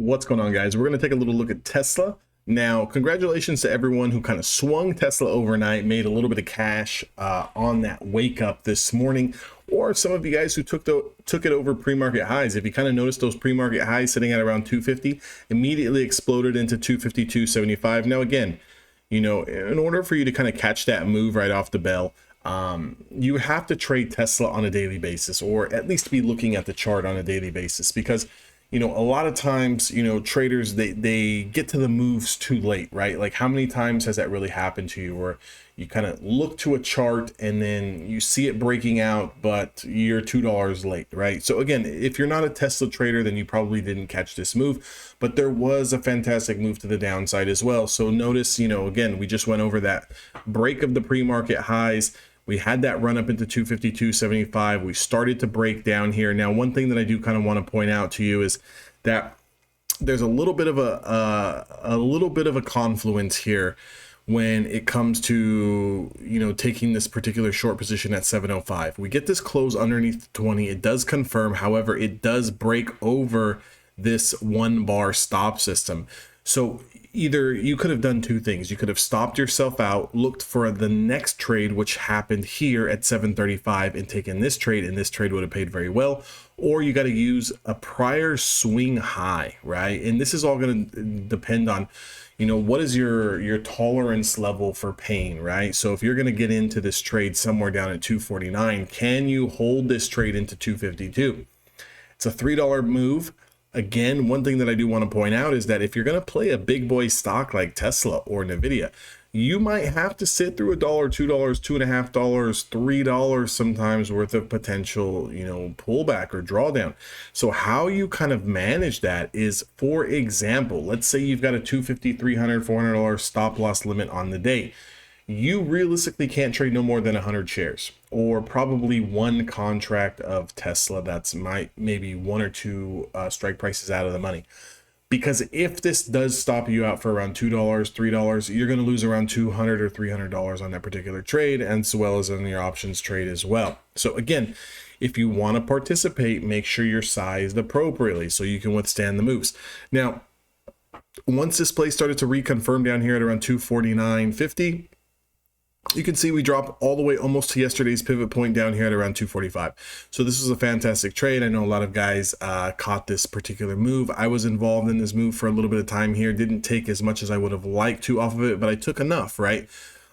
What's going on, guys? We're going to take a little look at Tesla. Now, congratulations to everyone who kind of swung Tesla overnight, made a little bit of cash on that wake up this morning, or some of you guys who took it over pre-market highs. If you kind of noticed those pre-market highs sitting at around 250, immediately exploded into 252.75. Now, again, you know, in order for you to kind of catch that move right off the bell, you have to trade Tesla on a daily basis, or at least be looking at the chart on a daily basis, because you know, a lot of times, you know, traders, they get to the moves too late, right? Like, how many times has that really happened to you, where you kind of look to a chart and then you see it breaking out, but you're $2 late, right? So again, if you're not a Tesla trader, then you probably didn't catch this move, but there was a fantastic move to the downside as well. So notice, you know, again, we just went over that break of the pre-market highs. We had that run up into 252.75. We started to break down here. Now, one thing that I do kind of want to point out to you is that there's a little bit of a confluence here when it comes to, you know, taking this particular short position at 705. We get this close underneath 20. It does confirm. However, it does break over this 1 bar stop system. So either you could have done two things. You could have stopped yourself out, looked for the next trade, which happened here at 735, and taken this trade, and this trade would have paid very well. Or you got to use a prior swing high, right? And this is all going to depend on, you know, what is your tolerance level for pain, right? So if you're going to get into this trade somewhere down at 249, can you hold this trade into 252? It's a $3 move. Again, one thing that I do want to point out is that if you're going to play a big boy stock like Tesla or Nvidia, you might have to sit through $1, $2, $2.50, $3 sometimes worth of potential, you know, pullback or drawdown. So how you kind of manage that is, for example, let's say you've got a $250, $300, $400 stop loss limit on the day. You realistically can't trade no more than 100 shares, or probably one contract of Tesla that's maybe one or two strike prices out of the money. Because if this does stop you out for around $2, $3, you're going to lose around $200 or $300 on that particular trade, as well as on your options trade as well. So again, if you want to participate, make sure you're sized appropriately so you can withstand the moves. Now, once this play started to reconfirm down here at around 249.50, you can see we drop all the way almost to yesterday's pivot point down here at around 245. So this was a fantastic trade. I know a lot of guys caught this particular move. I was involved in this move for a little bit of time here. Didn't take as much as I would have liked to off of it, but I took enough, right?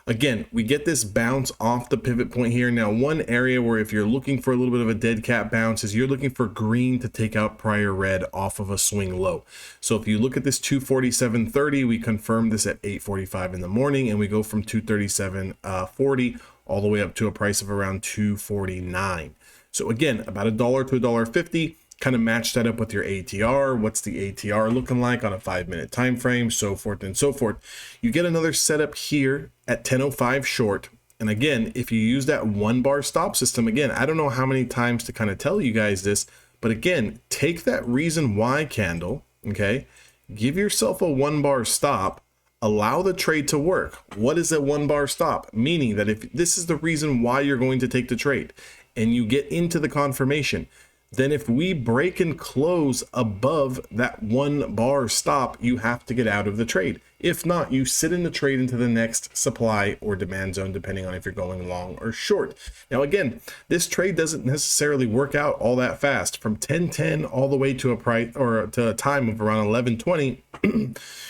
Again, we get this bounce off the pivot point here. Now, one area where if you're looking for a little bit of a dead cat bounce is you're looking for green to take out prior red off of a swing low. So if you look at this 247.30, we confirmed this at 8:45 in the morning, and we go from 237.40 all the way up to a price of around 249. So again, about $1 to $1.50. Kind of match that up with your ATR. What's the ATR looking like on a 5-minute time frame, so forth and so forth. You get another setup here at 10:05 short. And again, if you use that 1 bar stop system, again, I don't know how many times to kind of tell you guys this, but again, take that reason why candle, okay? Give yourself a 1 bar stop, allow the trade to work. What is a 1 bar stop? Meaning that if this is the reason why you're going to take the trade and you get into the confirmation, then if we break and close above that 1 bar stop, you have to get out of the trade. If not, you sit in the trade into the next supply or demand zone, depending on if you're going long or short. Now, again, this trade doesn't necessarily work out all that fast. From 10:10 all the way to a price or to a time of around 11:20,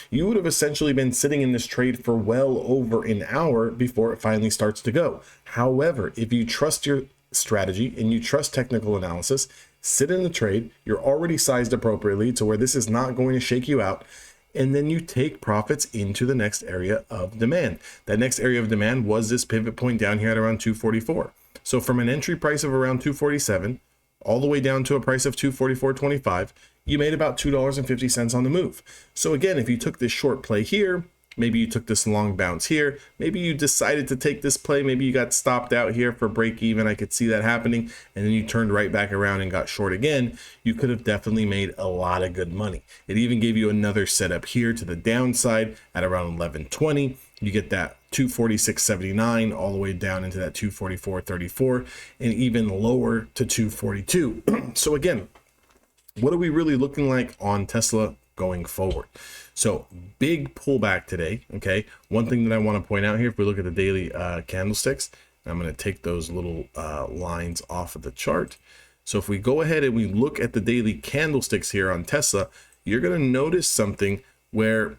you would have essentially been sitting in this trade for well over an hour before it finally starts to go. However, if you trust your strategy and you trust technical analysis, sit in the trade, you're already sized appropriately to where this is not going to shake you out, and then you take profits into the next area of demand. That next area of demand was this pivot point down here at around 244. So from an entry price of around 247 all the way down to a price of 244.25, you made about $2.50 on the move. So again, if you took this short play here, maybe you took this long bounce here, maybe you decided to take this play, maybe you got stopped out here for break even, I could see that happening, and then you turned right back around and got short again, you could have definitely made a lot of good money. It even gave you another setup here to the downside at around 11:20. You get that 246.79 all the way down into that 244.34 and even lower to 242. So again, what are we really looking like on Tesla going forward. So big pullback today. Okay, one thing that I want to point out here, if we look at the daily candlesticks, I'm going to take those little lines off of the chart. So if we go ahead and we look at the daily candlesticks here on Tesla, you're going to notice something where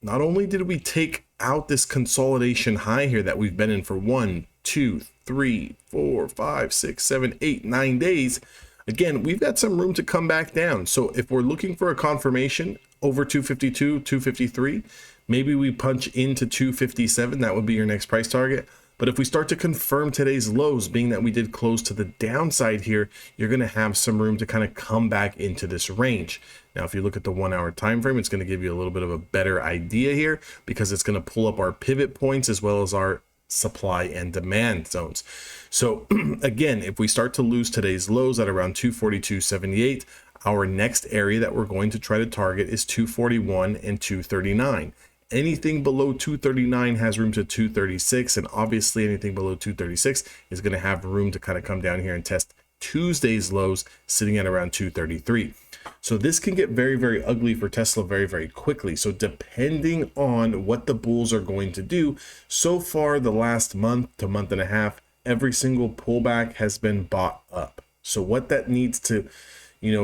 not only did we take out this consolidation high here that we've been in for 1, 2, 3, 4, 5, 6, 7, 8, 9 days. Again, we've got some room to come back down. So if we're looking for a confirmation over 252, 253, maybe we punch into 257. That would be your next price target. But if we start to confirm today's lows, being that we did close to the downside here, you're going to have some room to kind of come back into this range. Now, if you look at the 1 hour time frame, it's going to give you a little bit of a better idea here, because it's going to pull up our pivot points as well as our supply and demand zones. So again, if we start to lose today's lows at around 242.78, our next area that we're going to try to target is 241 and 239. Anything below 239 has room to 236, and obviously anything below 236 is going to have room to kind of come down here and test Tuesday's lows sitting at around 233. So this can get very, very ugly for Tesla very, very quickly. So depending on what the bulls are going to do, so far the last month to month and a half, every single pullback has been bought up. So what that needs to,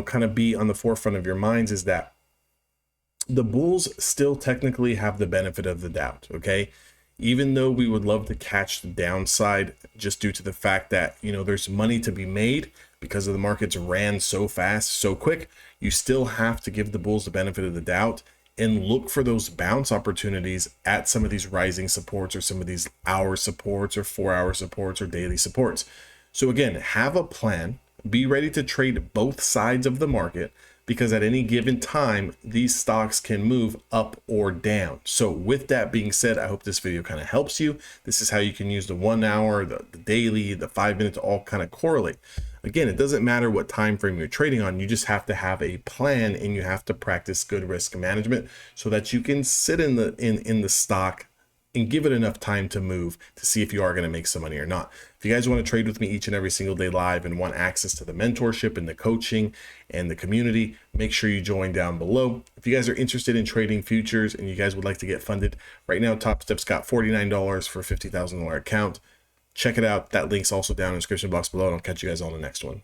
kind of be on the forefront of your minds is that the bulls still technically have the benefit of the doubt, okay? Even though we would love to catch the downside just due to the fact that, there's money to be made because of the markets ran so fast, so quick, you still have to give the bulls the benefit of the doubt and look for those bounce opportunities at some of these rising supports or some of these hour supports or 4 hour supports or daily supports. So again, have a plan, be ready to trade both sides of the market, because at any given time, these stocks can move up or down. So with that being said, I hope this video kind of helps you. This is how you can use the 1 hour, the daily, the 5 minutes, all kind of correlate. Again, it doesn't matter what time frame you're trading on. You just have to have a plan, and you have to practice good risk management so that you can sit in the stock and give it enough time to move to see if you are going to make some money or not. If you guys want to trade with me each and every single day live and want access to the mentorship and the coaching and the community, make sure you join down below. If you guys are interested in trading futures and you guys would like to get funded, right now Top Step's got $49 for a $50,000 account. Check it out. That link's also down in the description box below, and I'll catch you guys on the next one.